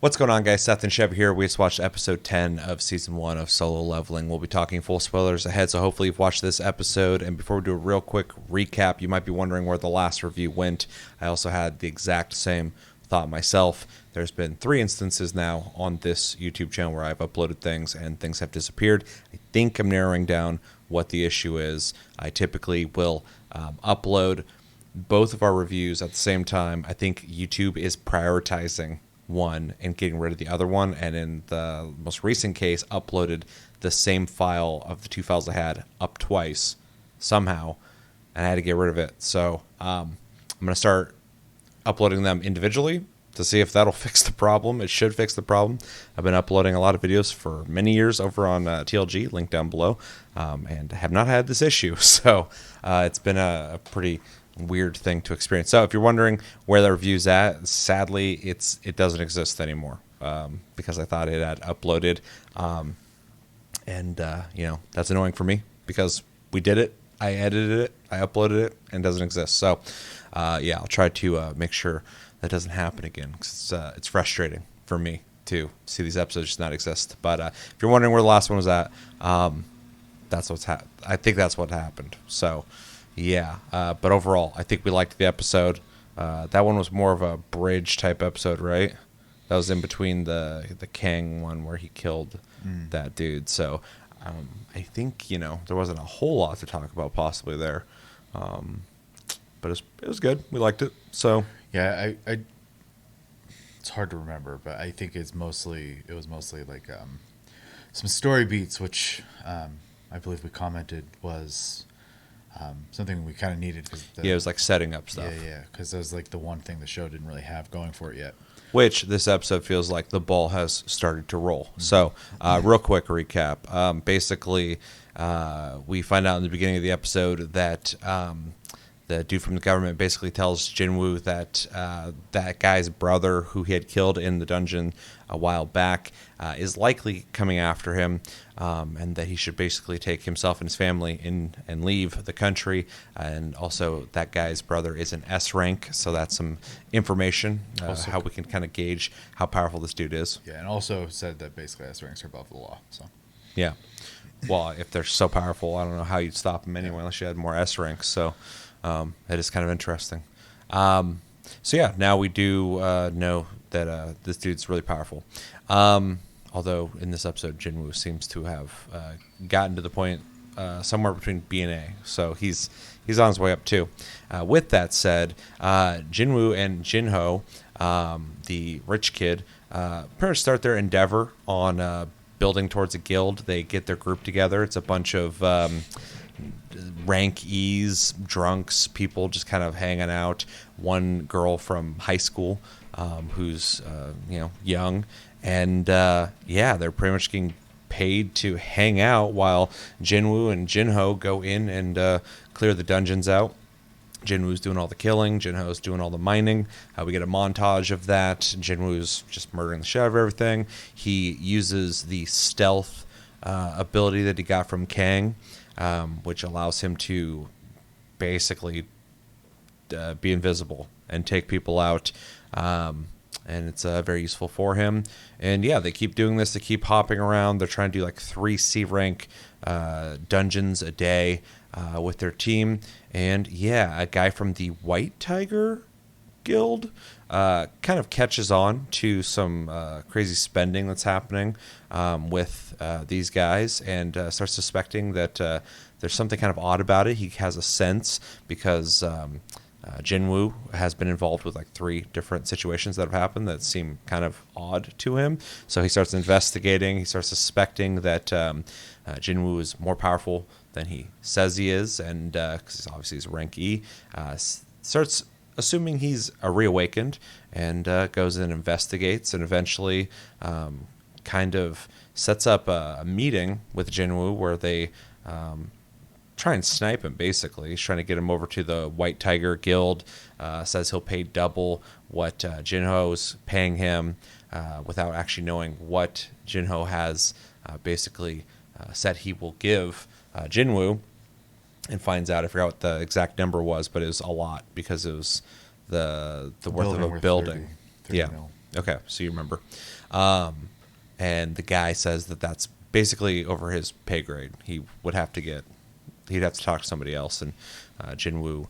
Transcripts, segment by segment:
What's going on, guys? Seth and Chevy here. We just watched episode 10 of season 1 of Solo Leveling. We'll be talking full spoilers ahead, so hopefully you've watched this episode. And before we do a real quick recap, you might be wondering where the last review went. I also had the exact same thought myself. There's been 3 instances now on this YouTube channel where I've uploaded things and things have disappeared. I think I'm narrowing down what the issue is. I typically will upload both of our reviews at the same time. I think YouTube is prioritizing one and getting rid of the other one, and in the most recent case uploaded the same file of the 2 files I had up twice somehow, and I had to get rid of it. So I'm going to start uploading them individually to see if that'll fix the problem. It should fix the problem. I've been uploading a lot of videos for many years over on TLG, link down below, and have not had this issue. So it's been a pretty weird thing to experience. So if you're wondering where the review's at, sadly it doesn't exist anymore, because I thought it had uploaded, and that's annoying for me because we did it, I edited it, I uploaded it, and it doesn't exist. So I'll try to make sure that doesn't happen again, because it's frustrating for me to see these episodes just not exist. But if you're wondering where the last one was at, that's what's I think that's what happened. So yeah, but overall, I think we liked the episode. That one was more of a bridge type episode, right? That was in between the Kang one where he killed that dude. So I think there wasn't a whole lot to talk about possibly there, but it was good. We liked it. So yeah, I it's hard to remember, but I think it was mostly like some story beats, which I believe we commented was something we kind of needed, because it was like setting up stuff. Yeah, because that was like the one thing the show didn't really have going for it yet. Which this episode feels like the ball has started to roll. So, real quick recap. Basically, we find out in the beginning of the episode that the dude from the government basically tells Jinwoo that that guy's brother, who he had killed in the dungeon a while back, is likely coming after him, and that he should basically take himself and his family in and leave the country. And also, that guy's brother is an S rank, so that's some information, how we can kind of gauge how powerful this dude is. Yeah, and also said that basically S ranks are above the law. So yeah, well, if they're so powerful, I don't know how you'd stop them anyway, unless you had more S ranks. So it is kind of interesting. So yeah, now we do know that this dude's really powerful. Although in this episode, Jinwoo seems to have gotten to the point somewhere between B and A, so he's on his way up too. With that said, Jinwoo and Jinho, the rich kid, pretty much start their endeavor on building towards a guild. They get their group together. It's a bunch of rank E's, drunks, people just kind of hanging out. One girl from high school who's young, and they're pretty much getting paid to hang out while Jinwoo and Jinho go in and clear the dungeons out. Jinwoo's doing all the killing, Jinho's doing all the mining. We get a montage of that. Jinwoo's just murdering the shit out of everything. He uses the stealth ability that he got from Kang, which allows him to basically be invisible and take people out. And it's very useful for him. And yeah, they keep doing this. They keep hopping around. They're trying to do like 3 C rank dungeons a day with their team. And yeah, a guy from the White Tiger Guild kind of catches on to some crazy spending that's happening with these guys, and starts suspecting that there's something kind of odd about it. He has a sense because Jinwoo has been involved with like 3 different situations that have happened that seem kind of odd to him. So he starts investigating. He starts suspecting that Jinwoo is more powerful than he says he is, and because obviously he's rank E, starts assuming he's a reawakened, and goes in and investigates, and eventually kind of sets up a meeting with Jinwoo where they try and snipe him. Basically, he's trying to get him over to the White Tiger Guild. Says he'll pay double what Jinho's paying him, without actually knowing what Jinho has basically said he will give Jinwoo. And finds out, I forgot what the exact number was, but it was a lot, because it was the worth of a building. 30 yeah. mil. Okay, so you remember. And the guy says that that's basically over his pay grade. He'd have to talk to somebody else. And Jinwoo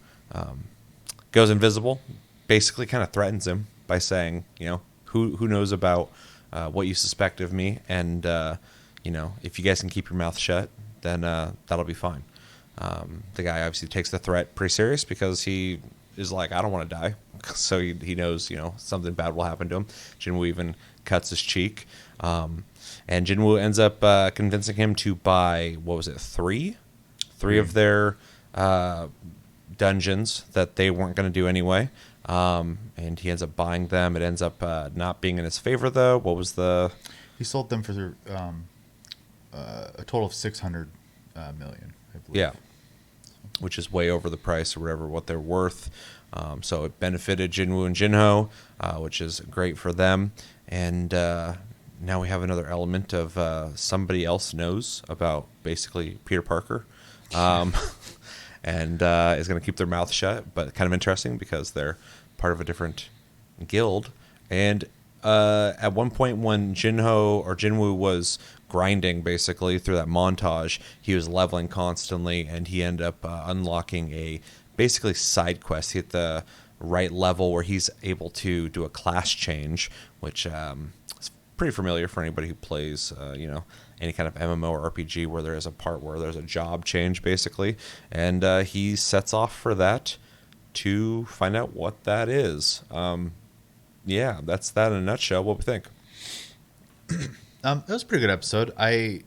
goes invisible, basically kind of threatens him by saying, who knows about what you suspect of me, and if you guys can keep your mouth shut, then that'll be fine. The guy obviously takes the threat pretty serious because he is like, I don't want to die. So he knows, something bad will happen to him. Jinwoo even cuts his cheek. And Jinwoo ends up convincing him to buy, what was it, three of their dungeons that they weren't going to do anyway. And he ends up buying them. It ends up not being in his favor, though. What was the... He sold them for a total of 600 million, I believe. Yeah, which is way over the price or whatever, what they're worth. So it benefited Jinwoo and Jinho, which is great for them. And now we have another element of somebody else knows about basically Peter Parker. And is going to keep their mouth shut, but kind of interesting because they're part of a different guild. And at one point when Jinwoo was grinding basically through that montage, he was leveling constantly, and he ended up unlocking a basically side quest. He hit the right level where he's able to do a class change, which is pretty familiar for anybody who plays, any kind of MMO or RPG where there is a part where there's a job change basically, and he sets off for that to find out what that is. Yeah, that's that in a nutshell. What we think? It was a pretty good episode. I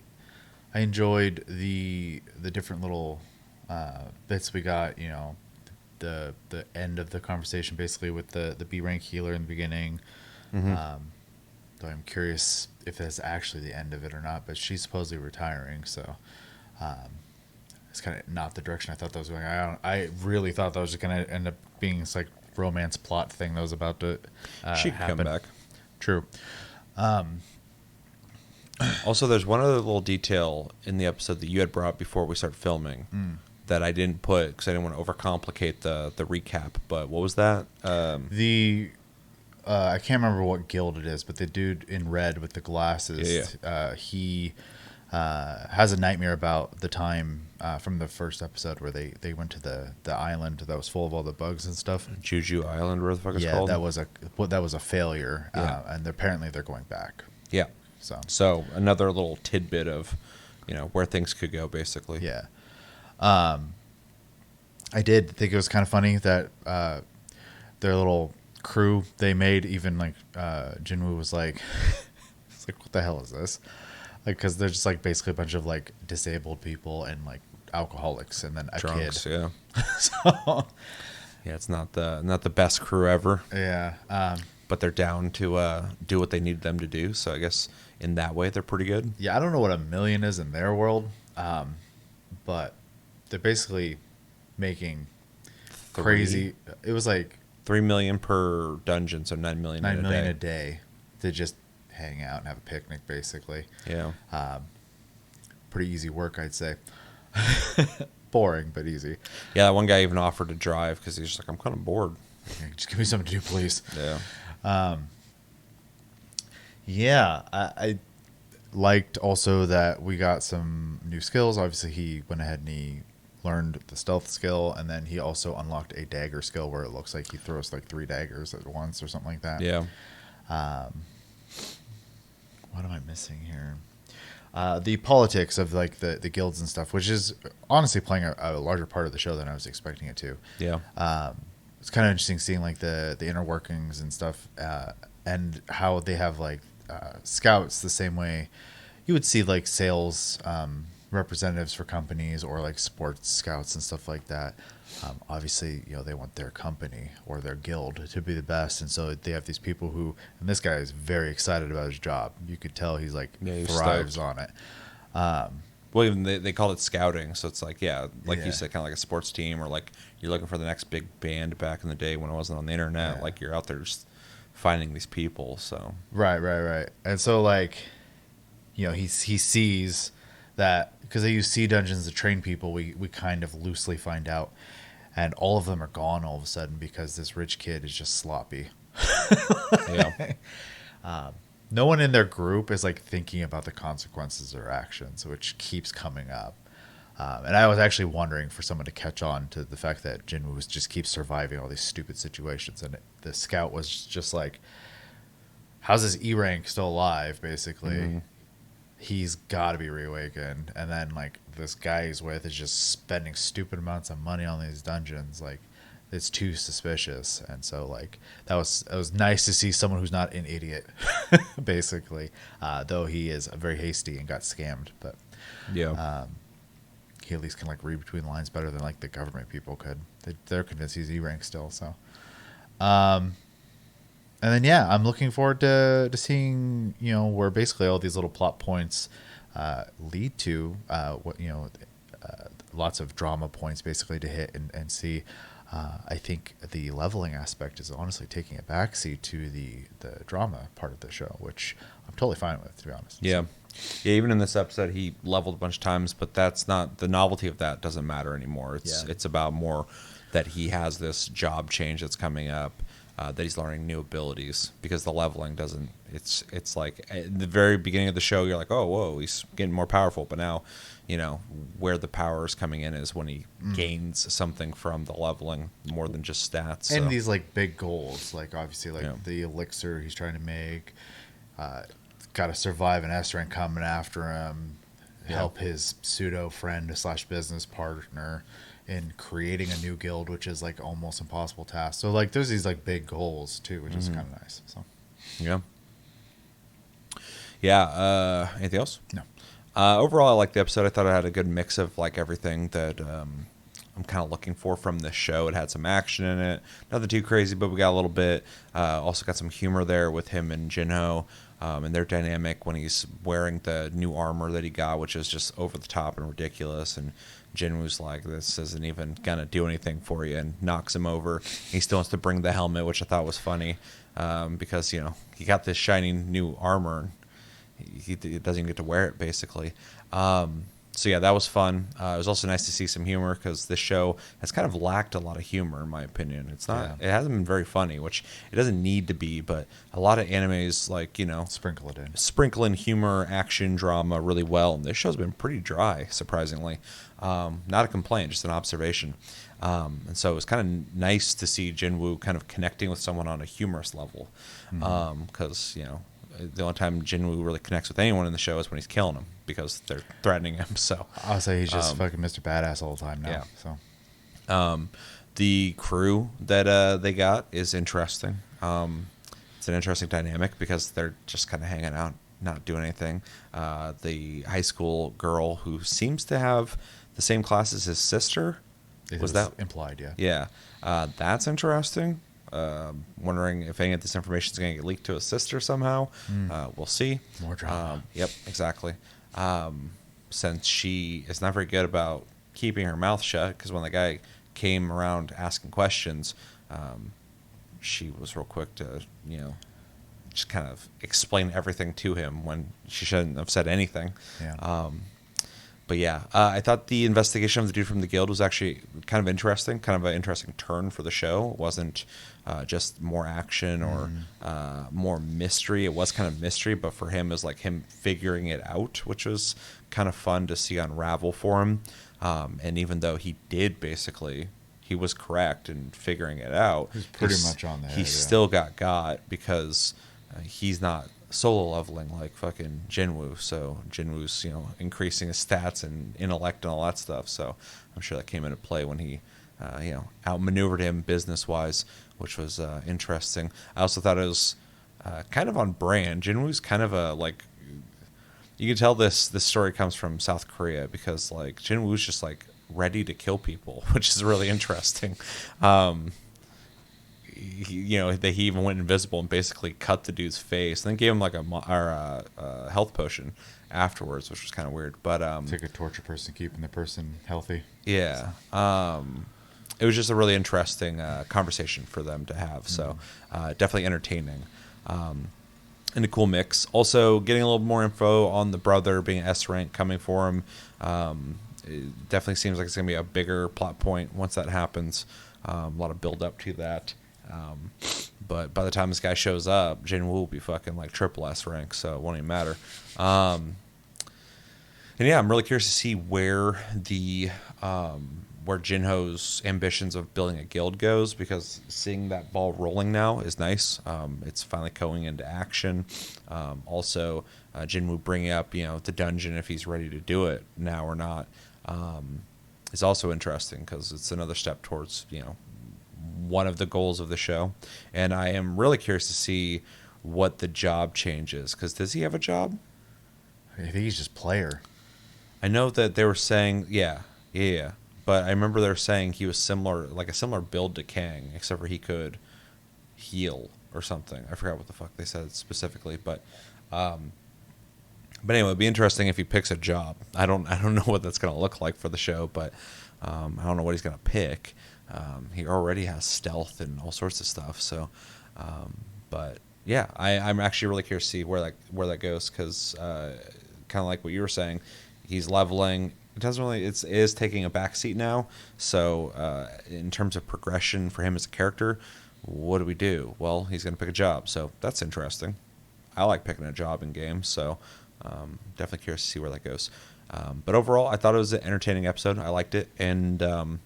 enjoyed the different little bits we got. The end of the conversation basically with the B rank healer in the beginning. Mm-hmm. Though I'm curious if that's actually the end of it or not. But she's supposedly retiring, so it's kind of not the direction I thought that was going. I really thought that was just going to end up being this like romance plot thing that was about to she could happen. come back. True. Also, there's one other little detail in the episode that you had brought up before we start filming that I didn't put because I didn't want to overcomplicate the recap. But what was that? I can't remember what guild it is, but the dude in red with the glasses, he has a nightmare about the time from the first episode where they went to the island that was full of all the bugs and stuff. Juju Island, where the fuck it's called? Yeah, that was a failure, and apparently they're going back. Yeah. So another little tidbit of, where things could go, basically. Yeah. I did think it was kind of funny that their little crew they made, even like Jinwoo was like, it's like, what the hell is this? Like, because they're just like basically a bunch of like disabled people and like alcoholics, and then a drunks, kid. Yeah. So yeah, it's not the best crew ever. Yeah. But they're down to do what they need them to do. So I guess in that way they're pretty good. Yeah, I don't know what a million is in their world, but they're basically making crazy. It was like 3 million per dungeon, so 9 million. 9 million a day to just hang out and have a picnic, basically. Yeah. Pretty easy work, I'd say. Boring, but easy. Yeah, that one guy even offered to drive because he's just like, I'm kind of bored. Yeah, just give me something to do, please. Yeah. I liked also that we got some new skills. Obviously, he went ahead and he learned the stealth skill, and then he also unlocked a dagger skill where it looks like he throws like 3 daggers at once or something like that. Yeah. What am I missing here? The politics of like the guilds and stuff, which is honestly playing a larger part of the show than I was expecting it to. Yeah. It's kind of interesting seeing like the inner workings and stuff, and how they have like scouts the same way you would see like sales representatives for companies or like sports scouts and stuff like that. Obviously, they want their company or their guild to be the best, and so they have these people who, and this guy is very excited about his job. You could tell he's like thrives stoked on it. Well, even they call it scouting, so it's like, you said, kind of like a sports team, or like you're looking for the next big band back in the day when it wasn't on the internet. Yeah. Like you're out there just finding these people. So Right. And so like, he sees that because they use sea dungeons to train people. We kind of loosely find out, and all of them are gone all of a sudden because this rich kid is just sloppy. Yeah. No one in their group is like thinking about the consequences of their actions, which keeps coming up. And I was actually wondering for someone to catch on to the fact that Jinwoo was just keeps surviving all these stupid situations, and the scout was just like, "How's this E rank still alive?" Basically, he's got to be reawakened. And then like this guy he's with is just spending stupid amounts of money on these dungeons, like. It's too suspicious, and so like it was nice to see someone who's not an idiot, basically. Though he is very hasty and got scammed, but Yeah. he at least can like read between the lines better than like the government people could. They're convinced he's E rank still. So, and then yeah, I'm looking forward to seeing where basically all these little plot points lead to what lots of drama points basically to hit and see. I think the leveling aspect is honestly taking a backseat to the drama part of the show, which I'm totally fine with, to be honest. Yeah. Yeah, even in this episode, he leveled a bunch of times, but that's not the novelty of that doesn't matter anymore. It's about more that he has this job change that's coming up, that he's learning new abilities because the leveling doesn't. It's like at the very beginning of the show, you're like, oh, whoa, he's getting more powerful, but now, where the power is coming in is when he gains something from the leveling more than just stats. And so. these like big goals, like obviously like the elixir he's trying to make. Got to survive an S rank coming after him. Help his pseudo friend / business partner in creating a new guild, which is like almost impossible task. So like there's these like big goals too, which is kind of nice. So yeah. Anything else? no. Overall, I liked the episode. I thought it had a good mix of like everything that I'm kind of looking for from this show. It had some action in it, nothing too crazy, but we got a little bit. Also got some humor there with him and Jinho. And their dynamic when he's wearing the new armor that he got, which is just over the top and ridiculous. And Jinwoo's like, this isn't even going to do anything for you, and knocks him over. He still wants to bring the helmet, which I thought was funny because, he got this shiny new armor. He doesn't even get to wear it, basically. So yeah, that was fun. It was also nice to see some humor because this show has kind of lacked a lot of humor, in my opinion. It's not, It hasn't been very funny, which it doesn't need to be. But a lot of animes, like sprinkle in humor, action, drama really well. And this show's been pretty dry, surprisingly. Not a complaint, just an observation. And so it was kind of nice to see Jinwoo kind of connecting with someone on a humorous level, because the only time Jinwoo really connects with anyone in the show is when he's killing them because they're threatening him. So I'll say he's just fucking Mr. Badass all the time now. Yeah. So the crew that they got is interesting. It's an interesting dynamic because they're just kind of hanging out, not doing anything. The high school girl who seems to have the same class as his sister. Was that implied? Yeah. That's interesting. Wondering if any of this information is going to get leaked to his sister somehow. We'll see. More drama. Yep, exactly. Since she is not very good about keeping her mouth shut, because when the guy came around asking questions, she was real quick to, just kind of explain everything to him when she shouldn't have said anything. Yeah. But yeah, I thought the investigation of the dude from the guild was actually kind of interesting, kind of an interesting turn for the show. It wasn't just more action or more mystery. It was kind of mystery, but for him, it was like him figuring it out, which was kind of fun to see unravel for him. And even though he was correct in figuring it out. He's pretty much on the head. He still got because he's not solo leveling like fucking Jinwoo, so Jinwoo's increasing his stats and intellect and all that stuff, so I'm sure that came into play when he outmaneuvered him business wise, which was interesting. I also thought it was kind of on brand. Jinwoo's kind of a like, you can tell this story comes from South Korea because like Jinwoo's just like ready to kill people, which is really interesting. He even went invisible and basically cut the dude's face, and then gave him like a health potion afterwards, which was kind of weird. But it's like a torture person keeping the person healthy. Yeah, it was just a really interesting conversation for them to have. So definitely entertaining, and a cool mix. Also, getting a little more info on the brother being S rank coming for him. It definitely seems like it's gonna be a bigger plot point once that happens. A lot of build up to that. But by the time this guy shows up, Jinwoo will be fucking like triple S rank, so it won't even matter. And yeah, I'm really curious to see where where Jinho's ambitions of building a guild goes, because seeing that ball rolling now is nice. It's finally going into action. Also, Jinwoo bringing up the dungeon, if he's ready to do it now or not, is also interesting, because it's another step towards one of the goals of the show. And I am really curious to see what the job change is, because does he have a job? I think he's just player. I know that they were saying, yeah. But I remember they were saying he was like a similar build to Kang, except for he could heal or something. I forgot what the fuck they said specifically, but anyway, it'd be interesting if he picks a job. I don't know what that's gonna look like for the show, but I don't know what he's gonna pick. He already has stealth and all sorts of stuff, so but yeah, I'm actually really curious to see where that goes, because kind of like what you were saying, he's leveling. It is taking a backseat now. So in terms of progression for him as a character, what do we do? Well, he's going to pick a job, so that's interesting. I like picking a job in games, so definitely curious to see where that goes. But overall, I thought it was an entertaining episode. I liked it, and I'm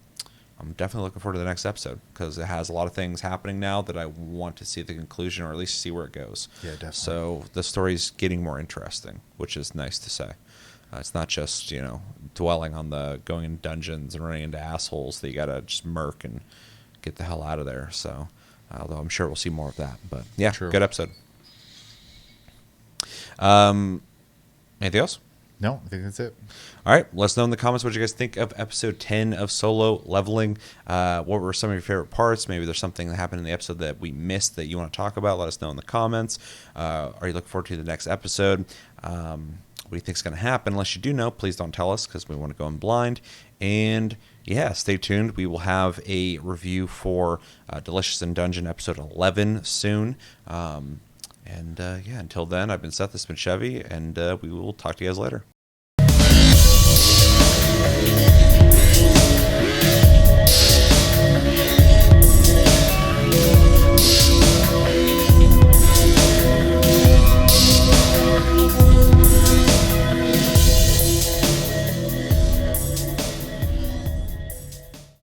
definitely looking forward to the next episode, because it has a lot of things happening now that I want to see the conclusion, or at least see where it goes. Yeah, definitely. So the story's getting more interesting, which is nice to say. It's not just dwelling on the going in dungeons and running into assholes that you gotta just murk and get the hell out of there. So, although I'm sure we'll see more of that, but yeah, True. Good episode. Anything else? No, I think that's it. All right, let us know in the comments what you guys think of episode 10 of Solo Leveling. What were some of your favorite parts? Maybe there's something that happened in the episode that we missed that you want to talk about. Let us know in the comments. Are you looking forward to the next episode? What do you think is going to happen? Unless you do know, please don't tell us, because we want to go in blind. And yeah, stay tuned. We will have a review for Delicious in Dungeon episode 11 soon. And yeah, until then, I've been Seth, this has been Chevy, and we will talk to you guys later.